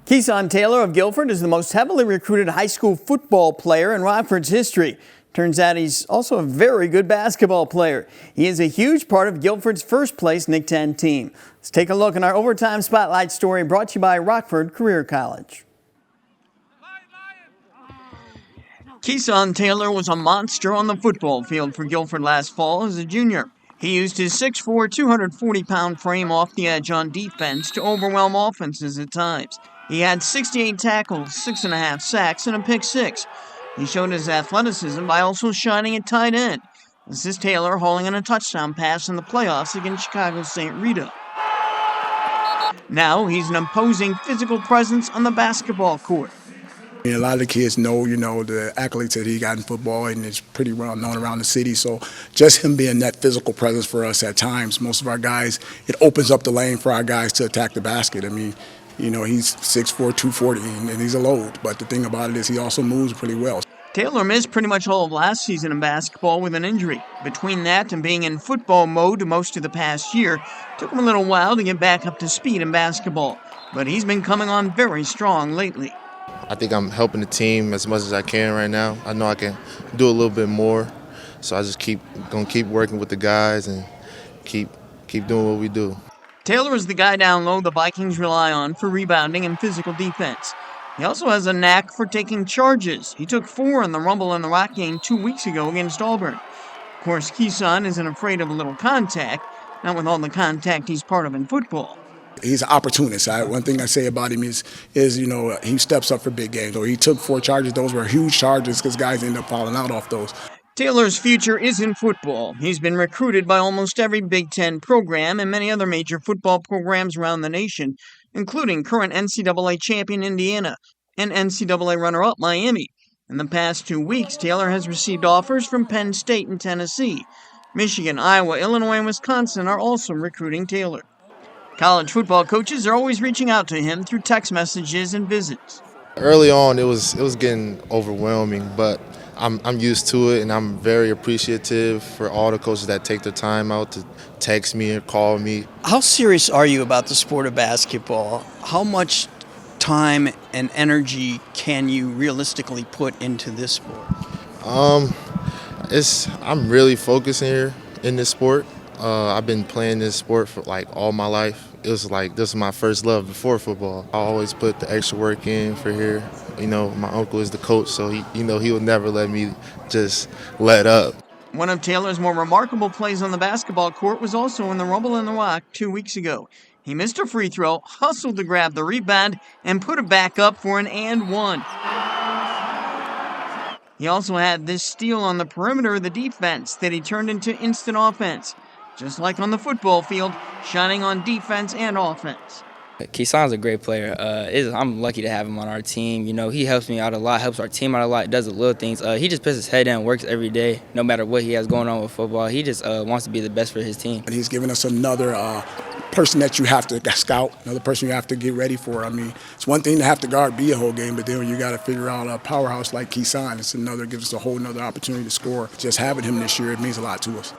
Keysan Taylor of Guilford is the most heavily recruited high school football player in Rockford's history. Turns out he's also a very good basketball player. He is a huge part of Guilford's first-place Nick 10 team. Let's take a look at our Overtime Spotlight story brought to you by Rockford Career College. Keysan Taylor was a monster on the football field for Guilford last fall as a junior. He used his 6'4", 240-pound frame off the edge on defense to overwhelm offenses at times. He had 68 tackles, 6.5 sacks, and a pick six. He showed his athleticism by also shining at tight end. This is Taylor hauling in a touchdown pass in the playoffs against Chicago's St. Rita. Now he's an imposing physical presence on the basketball court. A lot of the kids know, the accolades that he got in football, and it's pretty well known around the city. So just him being that physical presence for us at times, most of our guys, it opens up the lane for our guys to attack the basket. I mean, he's 6'4", 240, and he's a load. But the thing about it is he also moves pretty well. Taylor missed pretty much all of last season in basketball with an injury. Between that and being in football mode most of the past year, it took him a little while to get back up to speed in basketball. But he's been coming on very strong lately. I think I'm helping the team as much as I can right now. I know I can do a little bit more, so I just gonna keep working with the guys and keep doing what we do. Taylor is the guy down low the Vikings rely on for rebounding and physical defense. He also has a knack for taking charges. He took 4 in the Rumble in the Rock game 2 weeks ago against Auburn. Of course, Keysan isn't afraid of a little contact, not with all the contact he's part of in football. He's an opportunist. One thing I say about him is he steps up for big games. He took 4 charges. Those were huge charges because guys end up falling out off those. Taylor's future is in football. He's been recruited by almost every Big Ten program and many other major football programs around the nation, including current NCAA champion Indiana and NCAA runner-up Miami. In the past 2 weeks, Taylor has received offers from Penn State and Tennessee. Michigan, Iowa, Illinois, and Wisconsin are also recruiting Taylor. College football coaches are always reaching out to him through text messages and visits. Early on, it was getting overwhelming, but I'm used to it, and I'm very appreciative for all the coaches that take their time out to text me or call me. How serious are you about the sport of basketball? How much time and energy can you realistically put into this sport? I'm really focusing here in this sport. I've been playing this sport for all my life. It was this was my first love before football. I always put the extra work in for here. My uncle is the coach, so he will never let me just let up. One of Taylor's more remarkable plays on the basketball court was also in the Rumble in the Rock 2 weeks ago. He missed a free throw, hustled to grab the rebound, and put it back up for an and one. He also had this steal on the perimeter of the defense that he turned into instant offense. Just like on the football field, shining on defense and offense. Keysan's a great player. I'm lucky to have him on our team. He helps me out a lot, helps our team out a lot, does the little things. He just puts his head down, works every day, no matter what he has going on with football. He just wants to be the best for his team. And he's given us another person that you have to scout, another person you have to get ready for. I mean, it's one thing to have to guard B a whole game, but then when you got to figure out a powerhouse like Keysan, gives us a whole another opportunity to score. Just having him this year, it means a lot to us.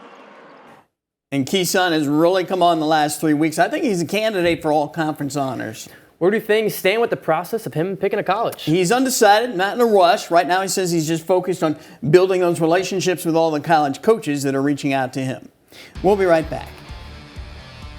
And Keysan has really come on the last 3 weeks. I think he's a candidate for all conference honors. Where do things stand with the process of him picking a college? He's undecided, not in a rush. Right now he says he's just focused on building those relationships with all the college coaches that are reaching out to him. We'll be right back.